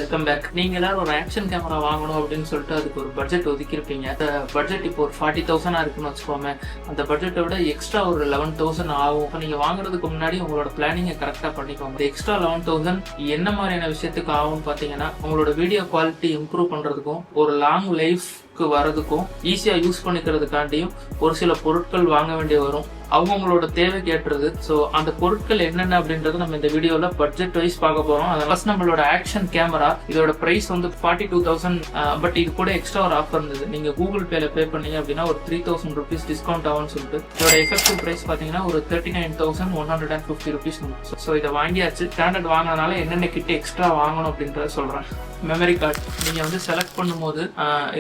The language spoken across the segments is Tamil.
Welcome back. நீங்க எல்லாரும் ஒரு ஆக்ஷன் கேமரா வாங்கணும் அப்படின்னு சொல்லிட்டு அதுக்கு ஒரு பட்ஜெட் ஒதுக்கியிருப்பீங்க. அந்த பட்ஜெட் இப்போ ஒரு 40,000 இருக்குன்னு வச்சுக்கோமே, அந்த பட்ஜெட்டை விட எக்ஸ்ட்ரா ஒரு 11,000 ஆகும். இப்போ நீங்க வாங்குறதுக்கு முன்னாடி உங்களோட பிளானிங்கை கரெக்டாக பண்ணிக்கோங்க. எக்ஸ்ட்ரா 11,000 என்ன மாதிரியான விஷயத்துக்கு ஆகும்னு பார்த்தீங்கன்னா, உங்களோட வீடியோ குவாலிட்டி இம்ப்ரூவ் பண்றதுக்கும் ஒரு லாங் லைஃப் வரதுக்கும் ஈஸியா யூஸ் பண்ணிக்கிறதுக்காண்டியும் ஒரு சில பொருட்கள் வாங்க வேண்டிய வரும். அவங்களோட தேவைக்கு ஏற்றது. ஸோ அந்த பொருட்கள் என்னென்ன அப்படின்றது நம்ம இந்த வீடியோல பட்ஜெட் வைஸ் பார்க்க போறோம். ஃபர்ஸ்ட் நம்மளோட ஆக்ஷன் கேமரா, இதோட பிரைஸ் வந்து 42,000. பட் இது கூட எக்ஸ்ட்ரா ஒரு ஆஃபர் இருந்தது. நீங்க கூகுள் பேல பே பண்ணீங்க அப்படின்னா ஒரு 3,000 rupees டிஸ்கவுண்ட் ஆகும்னு சொல்லிட்டு இதோட எஃபெக்டிவ் பிரைஸ் பாத்தீங்கன்னா ஒரு 39,150 rupees. ஸோ இதை வாங்கியாச்சு. ஸ்டாண்டர்ட் வாங்கினால என்னென்ன கிட்ட எக்ஸ்ட்ரா வாங்கணும் அப்படின்றத சொல்றேன். மெமரி கார்டு நீங்க வந்து செலக்ட் பண்ணும்போது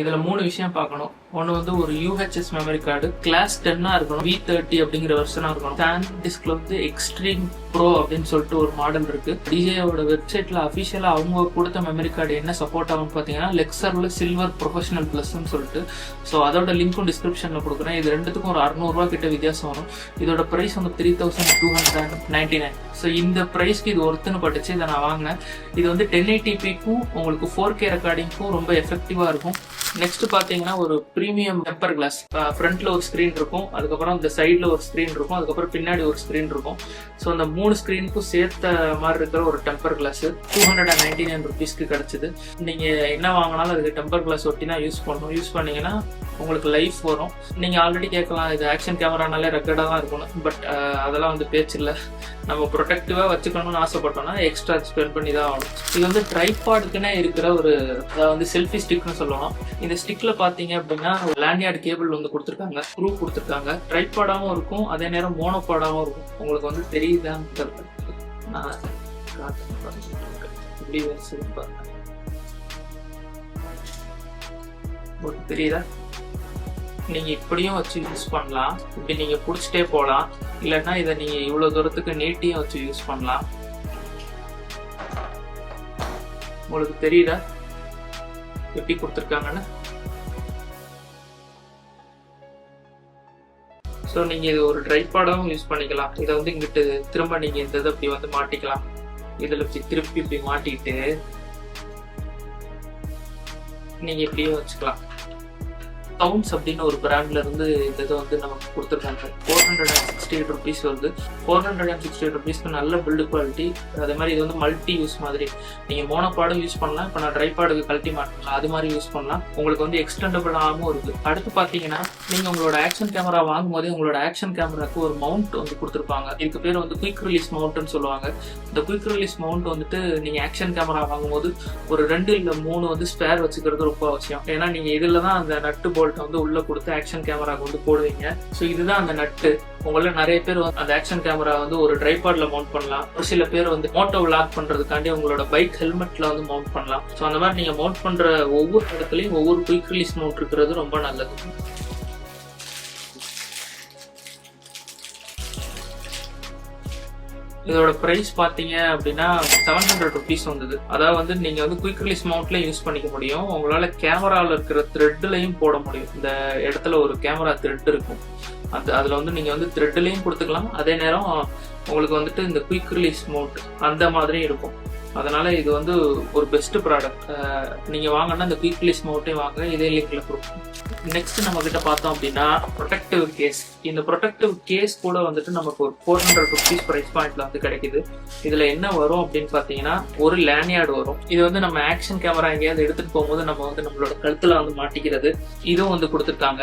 இதுல 3 விஷயம் பார்க்கணும். ஒன்று வந்து ஒரு UHS மெமரி கார்டு, கிளாஸ் 10 இருக்கணும், V30 அப்படிங்கிற வெர்ஷனா இருக்கணும். SanDiskல வந்து எக்ஸ்ட்ரீம் ப்ரோ அப்படின்னு சொல்லிட்டு ஒரு மாடல் இருக்கு. டிஜேயோட வெப்சைட்ல அஃபிஷியலா அவங்க கொடுத்த மெமரி கார்டு என்ன சப்போர்ட் ஆகும்னு பாத்தீங்கன்னா லெக்சர்ல சில்வர் ப்ரொஃபஷனல் பிளஸ்ன்னு சொல்லிட்டு. ஸோ அதோட லிங்க்கும் டிஸ்கிரிப்ஷன்ல கொடுக்குறேன். இது ரெண்டுத்துக்கும் ஒரு 600 ரூபா கிட்ட வித்தியாசம் வரும். இதோட பிரைஸ் வந்து 3,299. ஸோ இந்த பிரைஸ்க்கு இது ஒருத்துன்னு பட்டுச்சு. இதை நான் வாங்கினேன். இது வந்து 1080pக்கும் உங்களுக்கு 4K ரெக்கார்டிங்க்கும் ரொம்ப எஃபெக்டிவா இருக்கும். நெக்ஸ்ட் பாத்தீங்கன்னா ஒரு பிரீமியம் டெம்பர் கிளாஸ். ஃப்ரண்ட்ல ஒரு ஸ்கிரீன் இருக்கும், அதுக்கப்புறம் இந்த சைட்ல ஒரு ஸ்கிரீன் இருக்கும், அதுக்கப்புறம் பின்னாடி ஒரு ஸ்கிரீன் இருக்கும். ஸோ அந்த 3 ஸ்கிரீனுக்கும் சேர்த்த மாதிரி இருக்கிற ஒரு டெம்பர் கிளாஸ் 299 rupeesக்கு கிடைச்சது. நீங்க என்ன வாங்கினாலும் அதுக்கு டெம்பர் கிளாஸ் ஒட்டி தான் யூஸ் பண்ணணும். யூஸ் பண்ணீங்கன்னா உங்களுக்கு லைஃப் வரும். நீங்க ஆல்ரெடி கேட்கலாம், இது ஆக்ஷன் கேமரானாலே ரெக்கார்டா தான் இருக்கணும். பட் அதெல்லாம் வந்து பேச்சு இல்லை. நம்ம ப்ரொடெக்டிவா வச்சுக்கணும்னு ஆசைப்பட்டோம்னா எக்ஸ்ட்ரா ஸ்பெண்ட் பண்ணி தான் ஆகணும். இது வந்து ட்ரைபாடுக்குன்னே இருக்கிற ஒரு வந்து செல்ஃபி ஸ்டிக்னு சொல்லுவோம். இந்த ஸ்டிக்ல பாத்தீங்க அப்படின்னா லேண்ட்யார்டு கேபிள் வந்து கொடுத்துருக்காங்க, ஸ்க்ரூ கொடுத்துருக்காங்க. ட்ரைபாடாவும் இருக்கும், அதே நேரம் மோனோபாடாவும் இருக்கும். உங்களுக்கு வந்து தெரியுதான்னு தெரியல, நான் இப்படி உங்களுக்கு தெரியுதா? நீங்க இப்படியும் வச்சு யூஸ் பண்ணலாம், இப்படி நீங்க புடிச்சிட்டே போகலாம். இல்லைன்னா இதை நீங்க இவ்வளவு தூரத்துக்கு நீட்டியும் வச்சு யூஸ் பண்ணலாம். உங்களுக்கு தெரியுதா எப்படி கொடுத்துருக்காங்கன்னு? ஸோ நீங்க இது ஒரு ட்ரைபாடாவும் யூஸ் பண்ணிக்கலாம். இதை வந்து இங்கிட்டு திரும்ப நீங்க இந்த இதை இப்படி வந்து மாட்டிக்கலாம். இதுல திருப்பி இப்படி மாட்டிட்டு நீங்க இப்படியே வச்சுக்கலாம். சவுண்ட்ஸ் அப்படின்னு ஒரு பிராண்ட்ல இருந்து இந்த இதை வந்து நமக்கு கொடுத்துருக்காங்க. 468 rupees வருது. 468 rupeesக்கு நல்ல பில்டு குவாலிட்டி. அதே மாதிரி இது வந்து மல்டி யூஸ் மாதிரி. நீங்க மோனோபாடும் யூஸ் பண்ணலாம், இப்போ நான் ட்ரைபாடுக்கு கழட்டி மாட்டலாம், அது மாதிரி யூஸ் பண்ணலாம். உங்களுக்கு வந்து எக்ஸ்டெண்டபிளாகவும் இருக்கு. அடுத்து பாத்தீங்கன்னா நீங்க உங்களோட ஆக்ஷன் கேமரா வாங்கும் போதே உங்களோட ஆக்ஷன் கேமராக்கு ஒரு மவுண்ட் வந்து கொடுத்துருப்பாங்க. இதுக்கு பேர் வந்து குயிக் ரிலீஸ் மவுண்ட்னு சொல்லுவாங்க. இந்த குயிக் ரிலீஸ் மவுண்ட் வந்துட்டு நீங்க ஆக்ஷன் கேமரா வாங்கும்போது ஒரு 2 இல்ல 3 வந்து ஸ்பேர் வச்சுக்கிறது ரொம்ப அவசியம். ஏன்னா நீங்க இதுல தான் அந்த நட்டு போல்ட் வந்து உள்ள கொடுத்து ஆக்ஷன் கேமராக்கு வந்து போடுவீங்க. ஸோ இதுதான் அந்த நட்டு. உங்கள நிறைய பேர் அந்த ஆக்ஷன் கேமரா வந்து ஒரு ட்ரைபாட்ல மவுண்ட் பண்ணலாம். ஒரு சில பேர் வந்து மோட்டோ விளாக் பண்றதுக்காண்டி உங்களோட பைக் ஹெல்மெட்ல வந்து மவுண்ட் பண்ணலாம். ஸோ அந்த மாதிரி நீங்க மவுண்ட் பண்ற ஒவ்வொரு இடத்துலயும் ஒவ்வொரு குயிக் ரிலீஸ் மவுண்ட் இருக்கிறது ரொம்ப நல்லது. இதோட பிரைஸ் பாத்தீங்க அப்படின்னா 700 rupees வந்தது. அதாவது வந்து நீங்க வந்து குயிக் ரிலீஸ் மவுண்ட்ல யூஸ் பண்ணிக்க முடியும். உங்களால கேமரால இருக்கிற த்ரெட்லயும் போட முடியும். இந்த இடத்துல ஒரு கேமரா த்ரெட் இருக்கும், அதுல வந்து நீங்க வந்து த்ரெட்லயும் கொடுத்துக்கலாம். அதே நேரம் உங்களுக்கு வந்துட்டு இந்த குயிக் ரிலீஸ் மவுண்ட் அந்த மாதிரி இருக்கும். அதனால இது வந்து ஒரு பெஸ்ட் ப்ராடக்ட். நீங்க வாங்கினா இந்த குயிக் ரிலீஸ் மவுண்ட்டையும் வாங்க, இதே லிங்க்ல கொடுக்கும். நெக்ஸ்ட் நம்ம கிட்ட பார்த்தோம் அப்படின்னா ப்ரொடெக்டிவ் கேஸ். இந்த ப்ரொடெக்டிவ் கேஸ் கூட வந்துட்டு நமக்கு ஒரு 400 rupees பிரைஸ் பாயிண்ட்ல வந்து கிடைக்குது. இதுல என்ன வரும் அப்படின்னு பாத்தீங்கன்னா ஒரு லேண்ட்யார்டு வரும். இது வந்து நம்ம ஆக்ஷன் கேமரா எங்கேயாவது எடுத்துட்டு போகும்போது நம்ம வந்து நம்மளோட கழுத்துல வந்து மாட்டிக்கிறது. இதுவும் வந்து கொடுத்துருக்காங்க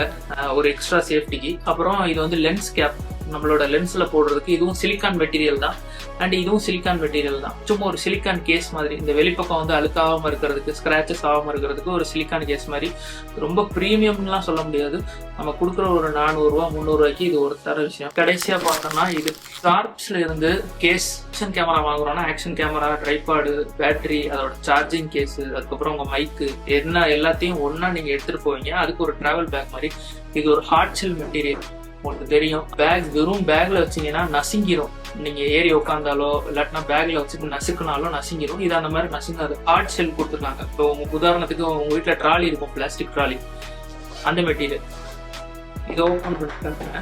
ஒரு எக்ஸ்ட்ரா சேஃப்டிக்கு. அப்புறம் இது வந்து லென்ஸ் கேப், நம்மளோட லென்ஸ்ல போடுறதுக்கு. இதுவும் சிலிக்கான் மெட்டீரியல் தான், அண்ட் இதுவும் சிலிக்கான் மெட்டீரியல் தான். சும்மா ஒரு சிலிக்கான் கேஸ் மாதிரி. இந்த வெளிப்பக்கம் வந்து அழுக்காகாம இருக்கிறதுக்கு, ஸ்கிராச்சஸ் ஆகாம இருக்கிறதுக்கு ஒரு சிலிக்கான் கேஸ் மாதிரி. ரொம்ப பிரீமியம்லாம் சொல்ல முடியாது. நம்ம கொடுக்குற ஒரு 400 ரூபா 300 ரூபாய்க்கு இது ஒரு தர விஷயம். கடைசியா பார்த்தோம்னா இது ஷார்ப்ஸ்ல இருந்து கேஸ். ஆக்ஷன் கேமரா வாங்குறோம்னா ஆக்ஷன் கேமரா, ட்ரைபாடு, பேட்டரி, அதோட சார்ஜிங் கேஸ், அதுக்கப்புறம் உங்க மைக்கு என்ன எல்லாத்தையும் ஒன்னா நீங்க எடுத்துட்டு போவீங்க. அதுக்கு ஒரு டிராவல் பேக் மாதிரி. இது ஒரு ஹார்ட் ஷெல் மெட்டீரியல். உங்களுக்கு தெரியும், பேக் வெறும் பேக்ல வச்சீங்கன்னா நசுங்கிரும். நீங்க ஏறி உட்காந்தாலோ இல்லாட்டினா பேக்ல வச்சுட்டு நசுக்குனாலும் நசுங்கிரும். இது அந்த மாதிரி நசுங்காது. ஹார்ட் ஷெல் கொடுத்துருக்காங்க. இப்போ உங்க உதாரணத்துக்கு உங்க வீட்டுல ட்ராலி இருக்கும், பிளாஸ்டிக் ட்ராலி, அந்த மெட்டீரியல். இதை ஓப்பன் பண்ணிட்டு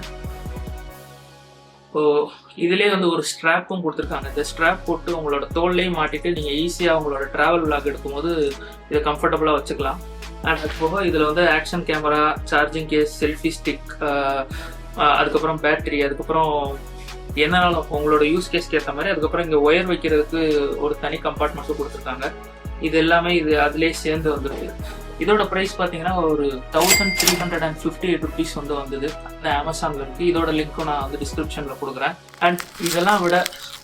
இதுலேயே வந்து ஒரு ஸ்ட்ராப்பும் கொடுத்துருக்காங்க. இந்த ஸ்ட்ராப் போட்டு உங்களோட தோல்லையும் மாட்டிட்டு நீங்கள் ஈஸியாக உங்களோட ட்ராவல் விளாக் எடுக்கும்போது இதை கம்ஃபர்டபுளாக வச்சுக்கலாம். அண்ட் அது போக இதில் வந்து action camera, charging case, selfie stick, அதுக்கப்புறம் பேட்டரி, அதுக்கப்புறம் என்னன்னாலும் உங்களோட யூஸ் கேஸ்க்கு ஏற்ற மாதிரி, அதுக்கப்புறம் இங்கே ஒயர் வைக்கிறதுக்கு ஒரு தனி கம்பார்ட்மெண்ட்ஸும் கொடுத்துருக்காங்க. இது எல்லாமே இது அதுலேயே சேர்ந்து வந்துருக்கு. இதோட ப்ரைஸ் பார்த்தீங்கன்னா ஒரு 1358 ருபீஸ் வந்து வந்தது. அந்த அமேசானில் இருக்குது. இதோட லிங்க்கும் நான் வந்து டிஸ்கிரிப்ஷனில் கொடுக்குறேன். அண்ட் இதெல்லாம் விட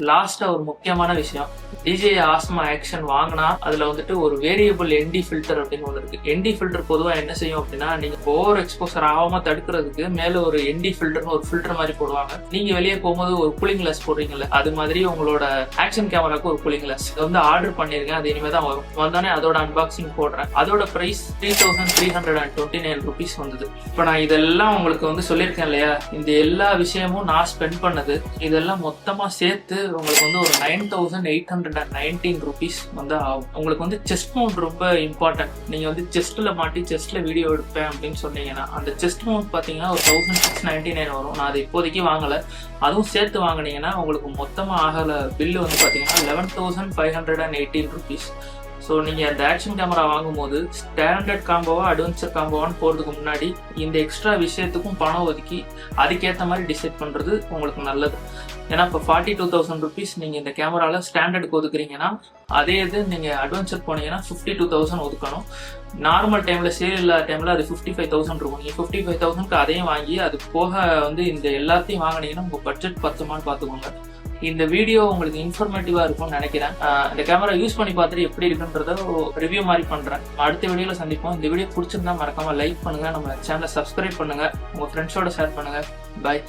லாஸ்ட்டாக ஒரு முக்கியமான விஷயம், DJI Osmo Action வாங்கினா அதில் வந்துட்டு ஒரு வேரியபிள் ND ஃபில்டர் அப்படின்னு ஒன்று இருக்குது. ND ஃபில்டர் பொதுவாக என்ன செய்யும் அப்படின்னா, நீங்கள் ஓவர் எக்ஸ்போசர் ஆகாமல் தடுக்கிறதுக்கு மேலே ஒரு ND ஃபில்டர்னு ஒரு ஃபில்டர் மாதிரி போடுவாங்க. நீங்கள் வெளியே போகும்போது ஒரு கூலிங் கிளாஸ் போடுறீங்கல்ல, அது மாதிரி உங்களோட ஆக்ஷன் கேமராவுக்கு ஒரு கூலிங் கிளாஸ் வந்து ஆர்டர் பண்ணியிருக்கேன். அது இனிமேல் தான் வரும். வந்தோடனே அதோட அன்பாக்சிங் போடுறேன். அதோட ப்ரைஸ் 3329 ருபீஸ் வந்தது. இப்போ நான் இதெல்லாம் உங்களுக்கு வந்து சொல்லியிருக்கேன் இல்லையா, இந்த எல்லா விஷயமும் நான் ஸ்பெண்ட் பண்ணது, இதெல்லாம் மொத்தமாக சேர்த்து உங்களுக்கு வந்து ஒரு 9819 ருபீஸ் வந்து ஆகும். உங்களுக்கு வந்து செஸ்ட் மவுண்ட் ரொம்ப இம்பார்ட்டன்ட். நீங்கள் வந்து செஸ்ட்டில் மாட்டி செஸ்ட்டில் வீடியோ எடுப்பேன் அப்படின்னு சொன்னீங்கன்னா அந்த செஸ்ட் மவுண்ட் பார்த்தீங்கன்னா ஒரு 1699 வரும். நான் அதை இப்போதைக்கு வாங்கலை. அதுவும் சேர்த்து வாங்கினீங்கன்னா உங்களுக்கு மொத்தமாக ஆகலை பில்லு வந்து பார்த்தீங்கன்னா 11,518 ருபீஸ். ஸோ நீங்கள் அந்த ஆக்ஷன் கேமரா வாங்கும்போது ஸ்டாண்டர்ட் காம்போவா அட்வென்ச்சர் காம்போவான்னு போகிறதுக்கு முன்னாடி இந்த எக்ஸ்ட்ரா விஷயத்துக்கும் பணம் ஒதுக்கி அதுக்கேற்ற மாதிரி டிசைட் பண்ணுறது உங்களுக்கு நல்லது. ஏன்னா இப்போ 42,000 ருபீஸ் நீங்கள் இந்த கேமராவில் ஸ்டாண்டர்டுக்கு ஒதுக்குறீங்கன்னா, அதே இது நீங்கள் அட்வென்ச்சர் போனீங்கன்னா 52,000 ஒதுக்கணும். நார்மல் டைமில் சேல் இல்லாத டைமில் அது 55,000 இருக்கும். நீங்கள் 55,000க்கு அதையும் வாங்கி அது போக வந்து இந்த எல்லாத்தையும் வாங்கினீங்கன்னா உங்கள் பட்ஜெட் பத்துமான்னு பார்த்துக்கோங்க. இந்த வீடியோ உங்களுக்கு இன்ஃபர்மேட்டிவாக இருக்கும்னு நினைக்கிறேன். இந்த கேமரா யூஸ் பண்ணி பார்த்துட்டு எப்படி இருக்குன்றத ரிவ்யூ மாதிரி பண்ணுறேன். அடுத்த வீடியோவில் சந்திப்போம். இந்த வீடியோ பிடிச்சிருந்தா மறக்காமல் லைக் பண்ணுங்கள், நம்ம சேனலை சப்ஸ்கிரைப் பண்ணுங்கள், உங்கள் ஃப்ரெண்ட்ஸோட ஷேர் பண்ணுங்கள். பாய்.